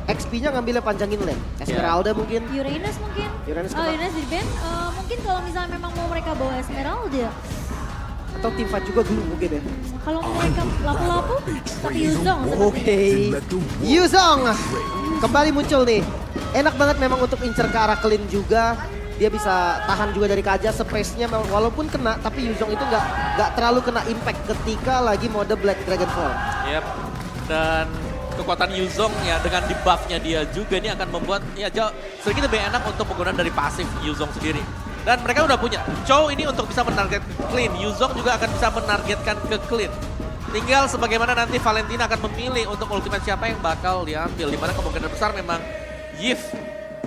XP-nya ngambilnya panjangin lane. Esmeralda mungkin. Uranus mungkin. Uranus Oh, kena. Uranus di ban. Mungkin kalau misalnya memang mau mereka bawa Esmeralda. Atau tim fight juga dulu mungkin ya. Kalau mereka lapu-lapu, tapi Yuzong seperti Oke. Yuzong kembali muncul nih. Enak banget memang untuk incer ke arah clean juga. Dia bisa tahan juga dari Kaja, space-nya walaupun kena, tapi Yuzong itu nggak terlalu kena impact ketika lagi mode Black Dragonfall. Yep. Dan kekuatan Yuzong ya dengan debuff-nya dia juga ini akan membuat ya jauh sedikit lebih enak untuk penggunaan dari pasif Yuzong sendiri. Dan mereka udah punya. Chow ini untuk bisa menarget clean, Yuzong juga akan bisa menargetkan ke clean. Tinggal sebagaimana nanti Valentina akan memilih untuk ultimate siapa yang bakal diambil. Dimana kemungkinan besar memang Yif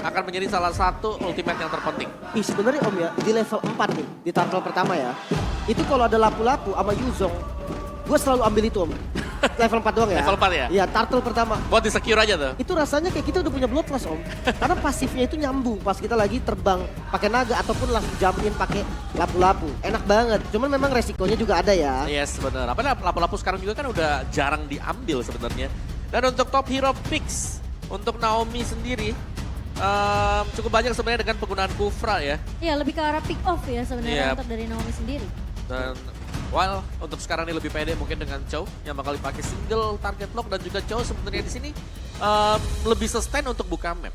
akan menjadi salah satu ultimate yang terpenting. Ih sebenarnya Om ya, di level 4 nih, di turtle pertama ya. Itu kalau ada lapu-lapu sama Yuzong, gue selalu ambil itu Om. Level 4 doang ya. Level 4 ya? Iya, turtle pertama. Buat di-secure aja tuh. Itu rasanya kayak kita udah punya bloodlust Om. Karena pasifnya itu nyambung pas kita lagi terbang pakai naga ataupun langsung jump in pakai lapu-lapu. Enak banget. Cuman memang resikonya juga ada ya. Yes, benar. Apalagi lapu-lapu sekarang juga kan udah jarang diambil sebenarnya. Dan untuk top hero picks, untuk Naomi sendiri, cukup banyak sebenarnya dengan penggunaan Kufra ya. Iya, lebih ke arah pick off ya sebenarnya Yep. untuk dari Naomi sendiri. Dan while untuk sekarang ini lebih pede mungkin dengan Chow yang bakal dipakai single target lock, dan juga Chow sebenarnya di sini lebih sustain untuk buka map.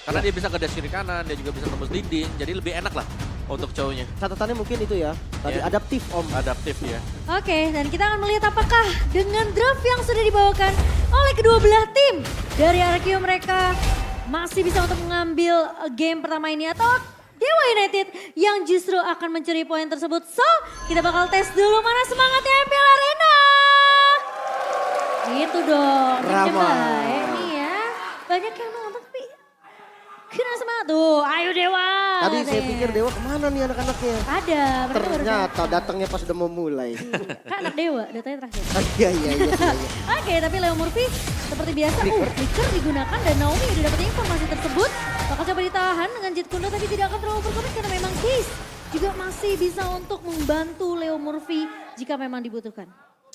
Karena dia bisa ke dash kiri kanan, dia juga bisa tembus dinding, jadi lebih enak lah untuk Chow-nya. Catatannya mungkin itu ya. Tadi Iya. adaptif Om. Adaptif ya. Oke, dan kita akan melihat apakah dengan draft yang sudah dibawakan oleh kedua belah tim dari RQ mereka masih bisa untuk mengambil game pertama ini atau Dewa United yang justru akan mencuri poin tersebut. So, kita bakal tes dulu mana semangatnya MPL Arena. Gitu dong. Ramai. Baik nih ya. Banyak yang nonton tapi kena semangat tuh. Ayo Dewa. Tadi saya katanya. pikir Dewa kemana nih anak-anaknya. Ada. Mereka baru Ternyata datangnya pas udah mau mulai. Kan anak Dewa, datanya terakhir. Ah, iya, iya, iya, iya. Oke, tapi Leo Murphy seperti biasa, flicker digunakan dan Naomi udah dapat informasi tersebut. Bakal coba ditahan dengan Jet Kundo tapi tidak akan terlalu berkomentar karena memang Case juga masih bisa untuk membantu Leo Murphy jika memang dibutuhkan.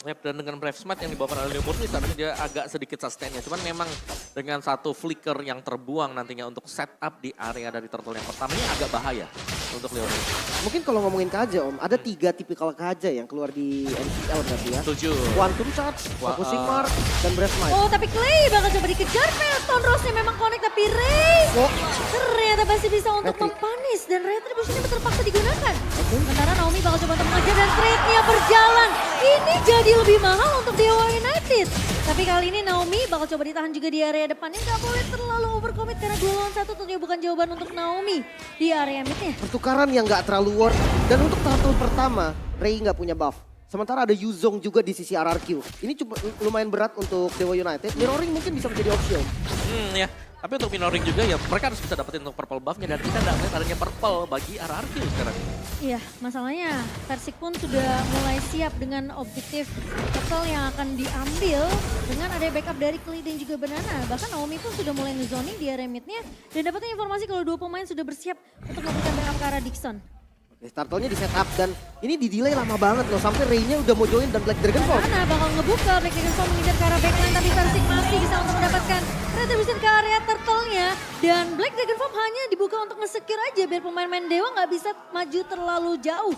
Yep, dan dengan Brave Smite yang dibawakan oleh Leo Murphy seharusnya dia agak sedikit sustainnya. Cuman memang dengan satu flicker yang terbuang nantinya untuk setup di area dari turtle yang pertama ini agak bahaya untuk Leo Murphy. Mungkin kalau ngomongin Kaja Om, ada 3 tipikal Kaja yang keluar di NCL berarti ya. Setuju. Quantum Charge, Focusing Mark, dan Breath Smite. Oh, tapi Clay bakal coba dikejar. Pelton Rose-nya memang connect tapi Ray Oh, ternyata masih bisa untuk Retri. mempanis dan retribusinya terpaksa digunakan. Sementara Naomi bakal coba untuk mengejar dan trade-nya berjalan. Ini jadi lebih mahal untuk Dewa United. Tapi kali ini Naomi bakal coba ditahan juga di area depannya. Gak boleh terlalu overcommit karena 2 lawan 1 tentunya bukan jawaban untuk Naomi di area midnya. pertukaran yang nggak terlalu worth. Dan untuk turtle pertama, Ray nggak punya buff. Sementara ada Yuzong juga di sisi RRQ. Ini cukup lumayan berat untuk Dewa United. Mirroring mungkin bisa menjadi opsi Om. Ya. Tapi untuk Minoring juga ya mereka harus bisa dapetin untuk purple buff-nya, dan kita nggak melihat adanya purple bagi RRQ sekarang. Iya, masalahnya Persik pun sudah mulai siap dengan objektif turtle yang akan diambil dengan ada backup dari Klee dan juga Banana. Bahkan Naomi pun sudah mulai ngezoning di area midnya dan dapatnya informasi kalau 2 pemain sudah bersiap untuk melakukan backup ke arah Dixon. Turtle-nya di setup dan ini di delay lama banget loh. Sampai Ray-nya udah mau join dan Black Dragonfall. Banana bakal ngebuka, Black Dragonfall mengincar ke arah backline tapi Persik masih bisa untuk mendapatkan retribution ke area turtle-nya. Dan Black Dragonfall hanya dibuka untuk nge-secure aja biar pemain-pemain Dewa nggak bisa maju terlalu jauh.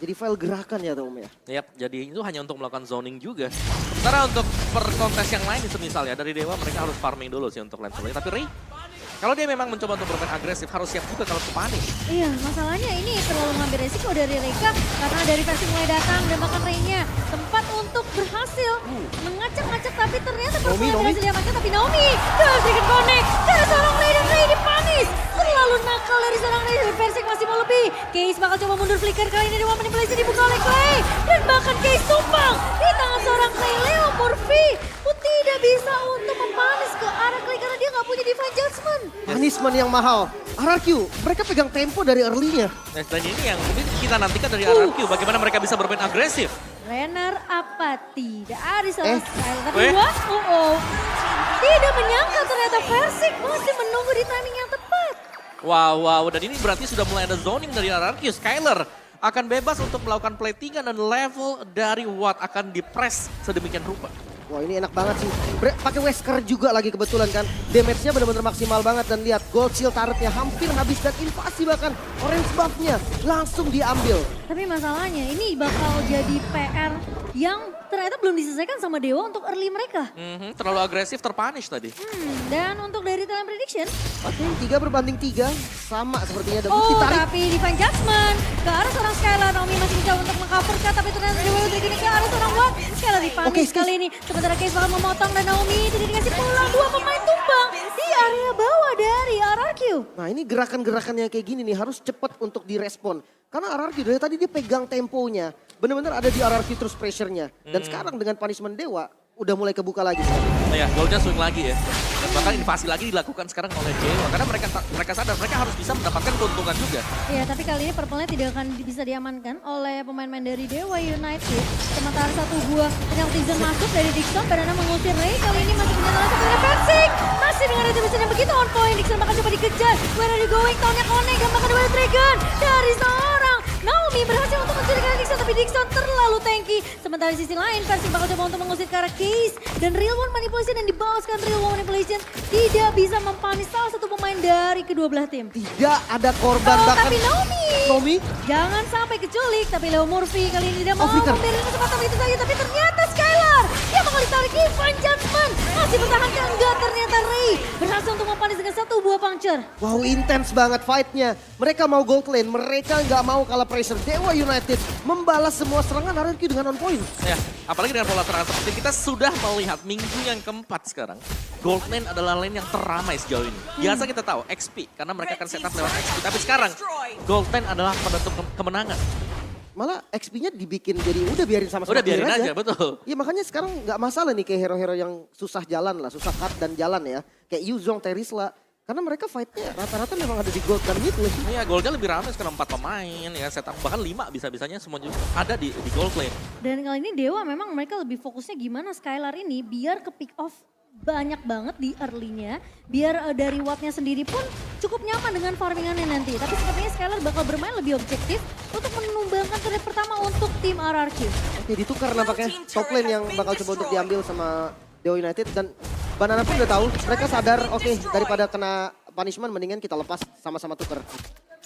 Jadi file gerakan ya Om ya. Yap, jadi itu hanya untuk melakukan zoning juga. Sementara untuk per kontes yang lain semisal ya dari Dewa mereka harus farming dulu sih untuk lane sebenarnya. Tapi Ray, kalau dia memang mencoba untuk bermain agresif harus siap juga kalau kepanik. Iya, masalahnya ini terlalu ngambil resiko dari Reka karena dari Persik mulai datang dan bahkan Ray-nya sempat untuk berhasil mengacak-ngacak tapi ternyata Naomi, berhasil diamankan tapi Naomi terus sedikit connect dari seorang Ray dan Ray dipanis. Terlalu nakal dari seorang Ray dan Persik masih mau lebih. Case bakal coba mundur flicker kali ini Dewa manipulasi dibuka oleh Clay dan bahkan Case tumpang di tangan seorang Clay. Leo Murphy pun tidak bisa untuk mempanis ke arah Clay karena dia nggak punya Divine Judgment. Punishment yang mahal. RRQ, mereka pegang tempo dari early-nya. Nah, dan ini yang mungkin kita nantikan dari RRQ, bagaimana mereka bisa bermain agresif. Renner apa tidak seorang style Weh. kedua? Tidak menyangka ternyata Persik masih menunggu di timing yang tepat. Wow, dan ini berarti sudah mulai ada zoning dari RRQ. Skyler akan bebas untuk melakukan play 3 dan level dari Watt akan dipres sedemikian rupa. Wah ini enak banget sih. Pakai Wesker juga lagi kebetulan kan. Damage-nya benar-benar maksimal banget dan lihat gold shield turretnya hampir habis dan invasi bahkan orange buff-nya langsung diambil. Tapi masalahnya ini bakal jadi PR yang ternyata belum diselesaikan sama Dewa untuk early mereka. Terlalu agresif, terpunish tadi. Dan untuk dari talent prediction, Oke, 3-3 sama sepertinya. Dan oh ditarik. tapi Divine Judgment ke arah seorang Skylar. Naomi masih mencoba untuk mengcover kah, tapi ternyata Dewa Utrecht ini ke arah seorang Watt. Skylar dipunish Oke, kali ini. Sementara Case bakal memotong dan Naomi tidak dikasih pulang. Dua pemain tumbang di area bawah dari RRQ. Nah ini gerakan-gerakan yang kayak gini nih harus cepat untuk direspon. Karena RRQ dari tadi dia pegang temponya. Benar-benar ada di RRQ terus pressure-nya. Dan sekarang dengan punishment Dewa udah mulai kebuka lagi. Nah ya, golnya swing lagi ya. Dan bahkan invasi lagi dilakukan sekarang oleh Dewa. Karena mereka sadar mereka harus bisa mendapatkan keuntungan juga. Iya, tapi kali ini purple-nya tidak akan bisa diamankan oleh pemain-pemain dari Dewa United. Sementara satu buah penaltizen masuk dari Dixon, Banana mengusir Ray. Kali ini masih punya salah satu Persik. Masih dengan retribution yang begitu on point. Dixon bakal coba dikejar. Where are you going? Tahunnya connect. Dan bahkan Wild Dragon dari seorang Naomi berhasil untuk mencurigai Dixon. Tapi Dixon terlalu tanky. Sementara di sisi lain, Persik bakal coba untuk mengusir ke arah Case. Dan Real One Manipulation yang dibalaskan Real One Manipulation tidak bisa mempanis salah satu pemain dari kedua belah tim. Tidak ada korban bahkan. Tapi Naomi. jangan sampai keculik. Tapi Leo Murphy kali ini tidak mau Flicker. memberikan kesempatan itu saja. Tapi ternyata Skylar dia bakal ditarik Divine Judgment. Masih bertahankan enggak, ternyata Ray berhasil untuk mempanis dengan satu buah puncture. Wow intens banget fight-nya. Mereka mau gold lane, mereka nggak mau kalah pressure. Dewa United membalas semua serangan RRQ dengan on point. Ya, apalagi dengan pola serangan seperti kita sudah melihat minggu yang keempat sekarang. Gold lane adalah lane yang teramai sejauh ini. Biasa kita tahu XP karena mereka akan setup lewat XP. Tapi sekarang gold lane adalah penentu kemenangan. Malah XP-nya dibikin jadi udah biarin sama-sama Udah biarin clear aja, betul. Iya makanya sekarang nggak masalah nih kayak hero-hero yang susah jalan lah, susah cut dan jalan ya. Kayak Yuzong, Terisla. Karena mereka fight-nya rata-rata memang ada di gold dan mid lane. Iya, goldnya lebih ramai sekarang 4 pemain ya, setup bahkan 5 bisa-bisanya semua juga ada di gold lane. Dan kali ini Dewa memang mereka lebih fokusnya gimana Skylar ini biar ke pick off banyak banget di early-nya. Biar dari Watt-nya sendiri pun cukup nyaman dengan farmingannya nanti. Tapi sepertinya Skylar bakal bermain lebih objektif untuk menumbangkan turret pertama untuk tim RRQ. Oke ditukar nampaknya top lane yang bakal coba untuk diambil sama Dewa United. Dan Banana pun udah tahu, mereka sadar oke daripada kena punishment mendingan kita lepas sama-sama tuker.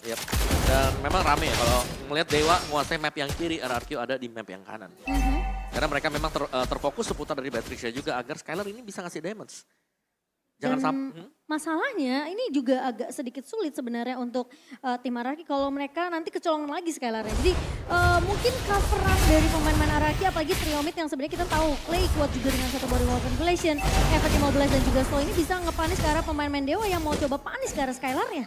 Yep. Dan memang rame ya kalau melihat Dewa menguasai map yang kiri, RRQ ada di map yang kanan. Karena mereka memang terfokus seputar dari Batrixia juga agar Skylar ini bisa ngasih damage. Jangan sampai. Masalahnya ini juga agak sedikit sulit sebenarnya untuk tim RRQ kalau mereka nanti kecolongan lagi Skylarnya. Jadi mungkin coveran dari pemain-pemain RRQ apalagi Triomid yang sebenarnya kita tahu Clay kuat juga dengan satu body wall manipulation, efek immobilize dan juga slow ini bisa ngepanis ke arah pemain-pemain Dewa yang mau coba panis ke arah Skylarnya.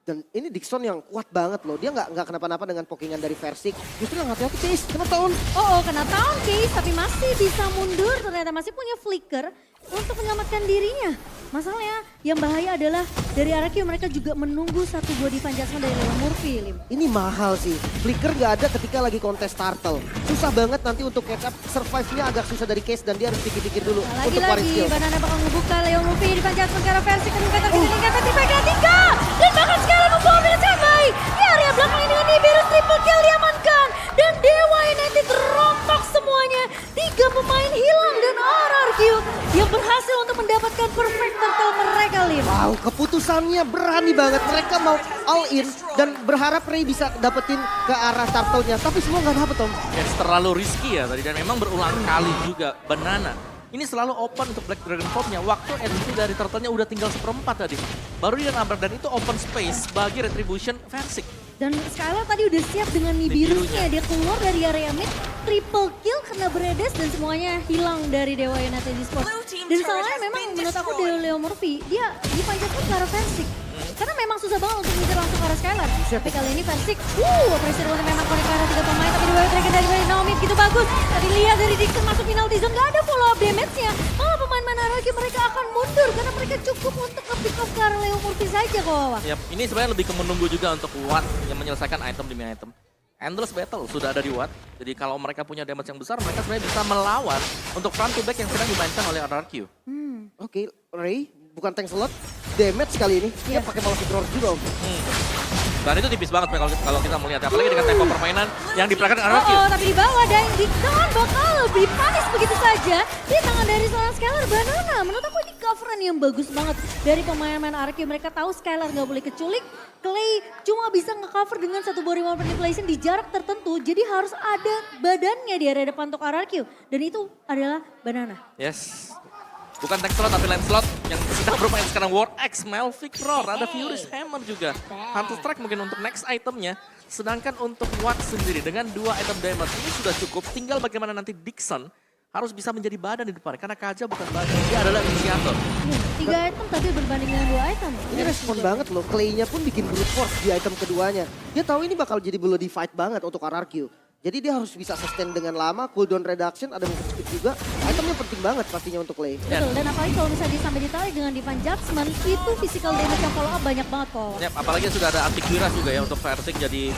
Dan ini Dixon yang kuat banget loh. Dia nggak kenapa-napa dengan pokingan dari Versik. Justru yang hati-hati Case, kena tahun. Oh kena tahun Case tapi masih bisa mundur ternyata masih punya flicker untuk menyelamatkan dirinya. Masalahnya yang bahaya adalah dari RRQ mereka juga menunggu satu buah Divine Judgment dari Leo Murphy. Lim. Ini mahal sih. Flicker nggak ada ketika lagi kontes turtle. Susah banget nanti untuk catch up. Survive-nya agak susah dari Case dan dia harus pikir-pikir dulu Nah, untuk paring lagi-lagi skill. Banana bakal ngebuka Leo Murphy Divine Judgment ke arah versi kedua terkini Trifecta 3 dan bahkan Skylar membawa Bila Cabai di area belakang ini dengan Nibiru triple kill diamankan dan Dewa United rompak semuanya. 3 pemain hilang dan RRQ yang berhasil untuk mendapatkan perfect turtle mereka Lim. Wow, keputusannya berani banget. Mereka mau all in dan berharap Ray bisa dapetin ke arah turtle-nya. Tapi semua nggak dapet Om. Ya, terlalu risky ya tadi dan memang berulang kali juga Banana. Ini selalu open untuk Black Dragon Popnya. Waktu HP dari turtle-nya udah tinggal 1/4 tadi. Baru dia nabrak dan itu open space bagi Retribution Versik. Dan Skylar tadi udah siap dengan Nibirunya. Dia keluar dari area mid, triple kill kena beredes dan semuanya hilang dari Dewa United Esports. Dan salahnya memang menurut aku Leo Murphy, dia dipanjatkan ke arah Versik. Karena memang susah banget untuk ngejar langsung ke arah Skylar. Tapi kali ini Versik, pressure one memang connect ke arah 3 pemain. Tapi di bawah dari Naomi begitu bagus. Tadi lihat dari Dixon masuk penalty zone, gak ada follow up damage-nya. Malah pemain-pemain RRQ mereka akan mundur karena mereka cukup untuk nge-pick off ke arah Leo Murphy saja kok Wawa. Yap, ini sebenarnya lebih ke menunggu juga untuk Watt yang menyelesaikan item demi item. Endless battle sudah ada di Watt. Jadi kalau mereka punya damage yang besar, mereka sebenarnya bisa melawan untuk front to back yang sedang dimainkan oleh RRQ. Oke, Ray bukan tank slot. Damage kali ini. Dia pakai multi roar juga Om. Dan itu tipis banget kalau kita melihat, apalagi dengan tempo permainan yang diperagakan RRQ. Tapi di bawah dan Dixon bakal lebih panis begitu saja di tangan dari seorang Skylar Banana. Menurut aku ini coveran yang bagus banget dari pemain-pemain RRQ. Mereka tahu Skylar nggak boleh keculik. Clay cuma bisa nge-cover dengan satu body manipulation di jarak tertentu. Jadi harus ada badannya di area depan untuk RRQ. Dan itu adalah Banana. Yes. Bukan Tank Slot tapi Lancelot yang sedang bermain sekarang War X, Melvic Roar, ada Furious Hammer juga. Hunter Strike mungkin untuk next itemnya. Sedangkan untuk Watt sendiri dengan 2 item damage ini sudah cukup. Tinggal bagaimana nanti Dixon harus bisa menjadi badan di depan. Karena Kaja bukan badan, dia adalah inisiator. Iya, 3 item tapi berbanding dengan 2 item. Ini respon banget loh, Clay-nya pun bikin brute force di item keduanya. Dia tahu ini bakal jadi bloody fight banget untuk RRQ. Jadi dia harus bisa sustain dengan lama, cooldown reduction, ada movement speed juga. Itemnya penting banget pastinya untuk Clay. Betul, dan apalagi kalau misalnya sampai ditarik dengan Divine Judgment, itu physical damage yang follow up banyak banget kok. Yap, apalagi sudah ada Antiquira juga ya untuk Versing. Jadi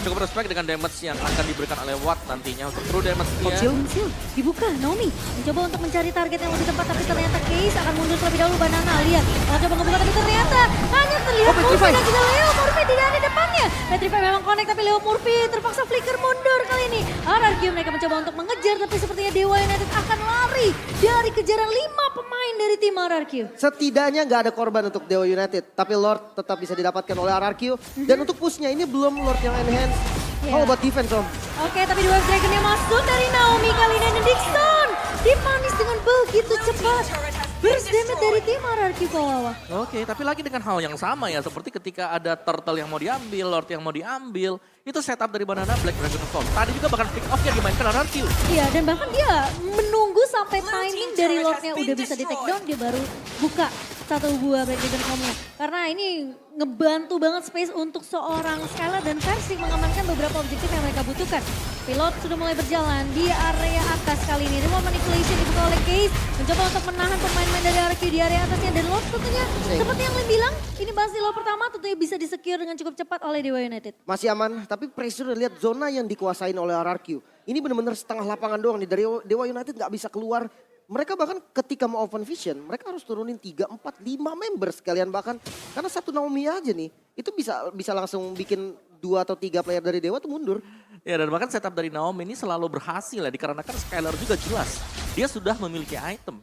cukup respect dengan damage yang akan diberikan oleh Watt nantinya. Untuk true damage dia. Conceal dibuka, Naomi mencoba untuk mencari target yang lebih tepat, tapi ternyata Case akan mundur terlebih dahulu. Banana lihat, mencoba ngebuka tapi ternyata hanya terlihat Murphy dan juga Leo Murphy tidak ada depannya. Petrify memang connect tapi Leo Murphy terpaksa flicker mundur kali ini. RRQ mereka mencoba untuk mengejar tapi sepertinya Dewa United akan lari dari kejaran 5 pemain dari tim RRQ. Setidaknya nggak ada korban untuk Dewa United, tapi Lord tetap bisa didapatkan oleh RRQ. Dan untuk pushnya ini belum Lord yang enhance. How about defense, Om? Oke, tapi Wave Dragon yang masuk dari Naomi kali ini dan Dixon dipanis dengan begitu cepat. Burst damage dari tim RRQ ke bawah. Oke, tapi lagi dengan hal yang sama ya. Seperti ketika ada Turtle yang mau diambil, Lord yang mau diambil. Itu setup dari Banana Black Dragon Storm. Tadi juga bahkan pick off yang dimainkan RRQ. Iya, dan bahkan dia menunggu sampai timing dari Lordnya udah bisa di take down, dia baru buka satu buah Black Dragon Storm-nya. Karena ini ngebantu banget space untuk seorang Skylar dan Versing mengamankan beberapa objektif yang mereka butuhkan. Pilot sudah mulai berjalan di area atas kali ini. Remote manipulation dibuka oleh Case. Mencoba untuk menahan pemain-pemain dari RRQ di area atasnya. Dan Lord tentunya seperti yang Lim bilang, ini masih Lord pertama tentunya bisa di-secure dengan cukup cepat oleh Dewa United. Masih aman, tapi pressure lihat zona yang dikuasain oleh RRQ. Ini benar-benar setengah lapangan doang nih. Dari Dewa United nggak bisa keluar. Mereka bahkan ketika mau open vision, mereka harus turunin 3, 4, 5 member sekalian bahkan. Karena satu Naomi aja nih, itu bisa langsung bikin 2 atau 3 player dari Dewa tuh mundur. Ya, dan bahkan setup dari Naomi ini selalu berhasil ya. Dikarenakan Skylar juga jelas. Dia sudah memiliki item.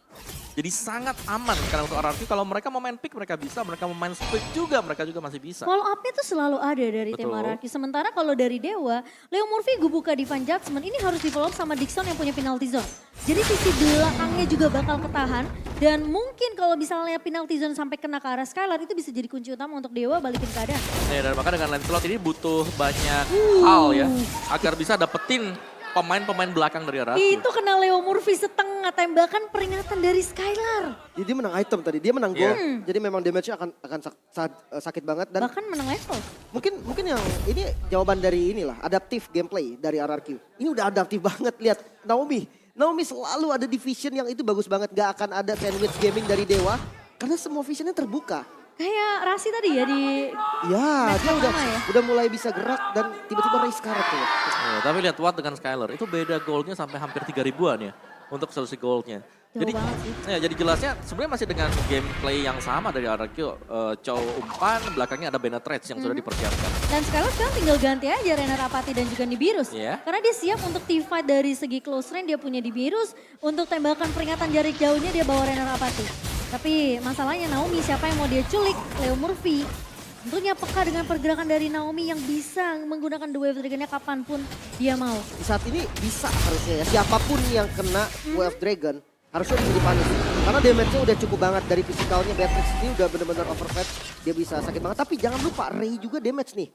Jadi sangat aman karena untuk RRQ kalau mereka mau main pick mereka bisa, mereka mau main split juga mereka juga masih bisa. Follow up-nya tuh selalu ada dari tim Betul. RRQ. Sementara kalau dari Dewa, Leo Murphy gue buka Divine Judgment ini harus di follow up sama Dixon yang punya penalty zone. Jadi sisi belakangnya juga bakal ketahan. Dan mungkin kalau misalnya penalty zone sampai kena ke arah Skylar itu bisa jadi kunci utama untuk Dewa balikin keadaan. Ya, dan maka dengan Lancelot ini butuh banyak hal ya agar bisa dapetin pemain-pemain belakang dari RRQ. Itu kena Leo Murphy setengah tembakan peringatan dari Skylar. Jadi dia menang item tadi, dia menang gold. Jadi memang damage-nya akan sakit banget. Dan Bahkan menang level. mungkin yang ini jawaban dari inilah, adaptif gameplay dari RRQ. Ini udah adaptif banget, lihat Naomi selalu ada di vision yang itu bagus banget. Gak akan ada sandwich gaming dari Dewa, karena semua visionnya terbuka. Kayak Rasi tadi ya di... Ya, Match dia pertama ya? udah mulai bisa gerak dan tiba-tiba raise karet tuh. Ya, tapi lihat Watt dengan Skylar itu beda goldnya sampai hampir 3 ribuan ya untuk solusi goldnya. Jauh Jadi, banget sih. ya, jadi jelasnya sebenarnya masih dengan gameplay yang sama dari RRQ. Chow umpan, belakangnya ada Bennett Rage yang sudah dipersiapkan. Dan sekarang tinggal ganti aja Renner Apathy dan juga Nibirus. Iya. Karena dia siap untuk teamfight dari segi close range, dia punya Nibirus. Untuk tembakan peringatan jarak jauhnya dia bawa Renner Apathy. Tapi masalahnya Naomi siapa yang mau dia culik? Leo Murphy. Tentunya peka dengan pergerakan dari Naomi yang bisa menggunakan The Wave Dragon-nya kapanpun dia mau. Di saat ini bisa harusnya ya, siapapun yang kena Wave Dragon harusnya bisa dipanis. Karena damage-nya udah cukup banget dari fisikalnya. Beatrix ini udah benar-benar overfed, dia bisa sakit banget. Tapi jangan lupa Ray juga damage nih.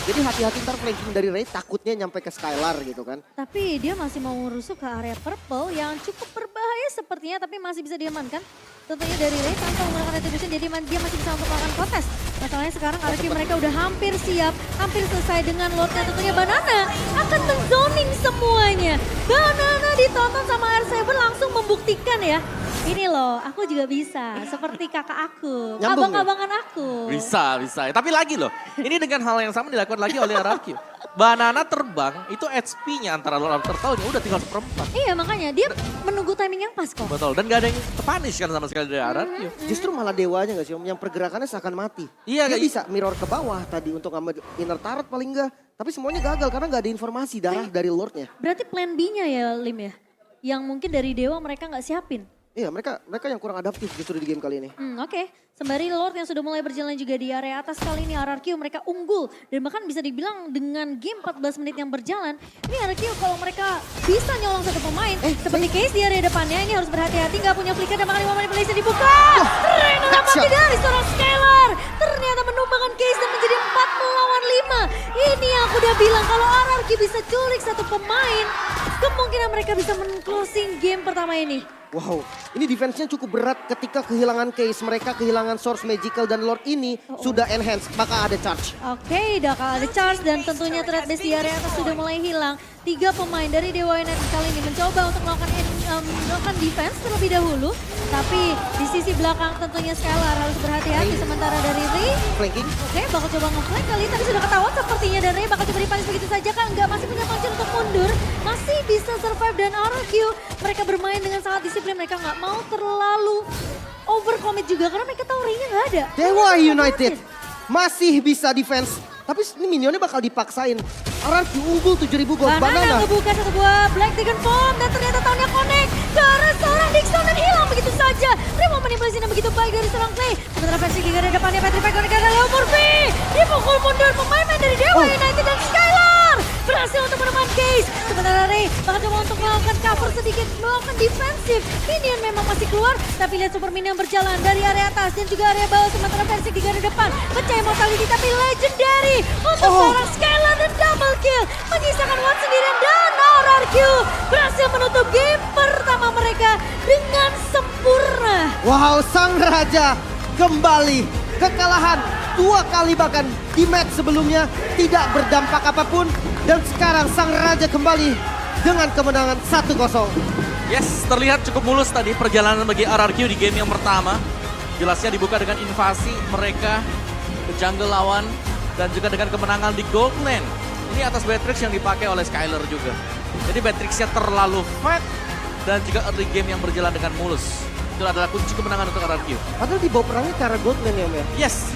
Jadi hati-hati ntar flanking dari Ray takutnya nyampe ke Skylar gitu kan. Tapi dia masih mau merusuk ke area purple yang cukup berbahaya sepertinya tapi masih bisa diamankan. Tentunya dari Ray tanpa menggunakan retribution jadi dia masih bisa untuk melakukan kontes. Masalahnya sekarang RRQ mereka udah hampir siap, hampir selesai dengan Lordnya. Tentunya Banana akan menzoning semuanya. Banana ditonton sama R7 langsung membuktikan ya. Ini loh, aku juga bisa. Seperti kakak aku, Nyambung ya? abang-abangan aku. Bisa. Tapi lagi loh, ini dengan hal yang sama dilakukan lagi oleh RRQ. Banana terbang, itu HP-nya antara Lord sama Turtle-nya udah tinggal 1/4. Iya makanya dia menunggu timing yang pas kok. Betul, dan gak ada yang terpunish kan sama sekali dari RRQ. Justru malah dewanya gak sih Om, yang pergerakannya seakan mati. Iya, Dia kayak- bisa mirror ke bawah tadi untuk ngambil inner turret paling enggak. Tapi semuanya gagal karena gak ada informasi darah dari Lordnya. Berarti plan B-nya ya Lim ya? Yang mungkin dari Dewa mereka nggak siapin. Iya mereka yang kurang adaptif justru di game kali ini. Oke. Sembari Lord yang sudah mulai berjalan juga di area atas kali ini RRQ mereka unggul. Dan bahkan bisa dibilang dengan game 14 menit yang berjalan. Ini RRQ kalau mereka bisa nyolong satu pemain. Seperti case di area depannya ini harus berhati-hati. Nggak punya flicker dan bahkan 5 manipulasi dibuka. Reno mati dari seorang Scalar. Ternyata menumbangkan case dan menjadi 4 melawan 5. Ini yang aku udah bilang kalau RRQ bisa culik satu pemain. Kemungkinan mereka bisa men-closing game pertama ini. Wow, ini defense-nya cukup berat ketika kehilangan case. Mereka kehilangan source magical dan Lord ini sudah enhance, maka ada charge. Oke, bakal ada charge dan tentunya threat base di area atas sudah mulai hilang. 3 pemain dari Dewa United kali ini mencoba untuk melakukan defense terlebih dahulu. Tapi di sisi belakang tentunya Scalar harus berhati-hati sementara dari Ray. Flanking. Oke, bakal coba nge-flank kali ini tadi sudah ketahuan sepertinya dan Ray bakal coba dipanis begitu saja kan. Enggak, masih punya function untuk mundur. Masih bisa survive dan RRQ. Mereka bermain dengan sangat disiplin. Mereka nggak mau terlalu overcommit juga karena mereka tahu Ray-nya nggak ada. Dewa Mereka United worth it. masih bisa defense. Tapi ini minionnya bakal dipaksain. RRQ unggul 7.000 gold. Banana ngebuka satu buah Black Dragon Bomb dan ternyata tahunnya connect ke arah seorang Dixon dan hilang begitu saja. Remo manipulasi yang begitu baik dari seorang Clay. Sementara versi di garda depannya Petrify connect ke arah Leo Murphy. Dipukul mundur pemain dari Dewa United dan Skylar. Berhasil untuk menemukan case. Sementara Ray bakal coba untuk melakukan cover sedikit, melakukan defensif. Minion memang masih keluar, tapi lihat super minion berjalan dari area atas dan juga area bawah. Sementara versi di garda depan pecah mortality tapi legendary untuk seorang Skylar dan double kill. Menyisakan Watt sendirian dan RRQ berhasil menutup game pertama mereka dengan sempurna. Wow, sang raja kembali. Kekalahan 2 kali bahkan di match sebelumnya tidak berdampak apapun. Dan sekarang sang raja kembali dengan kemenangan 1-0. Yes, terlihat cukup mulus tadi perjalanan bagi RRQ di game yang pertama. Jelasnya dibuka dengan invasi mereka ke jungle lawan dan juga dengan kemenangan di gold lane. Ini atas Beatrix yang dipakai oleh Skylar juga. Jadi Beatrixnya terlalu fat dan juga early game yang berjalan dengan mulus. Itu adalah kunci kemenangan untuk RRQ. Padahal dibawa perangnya ke arah gold lane ya Om ya. Yes,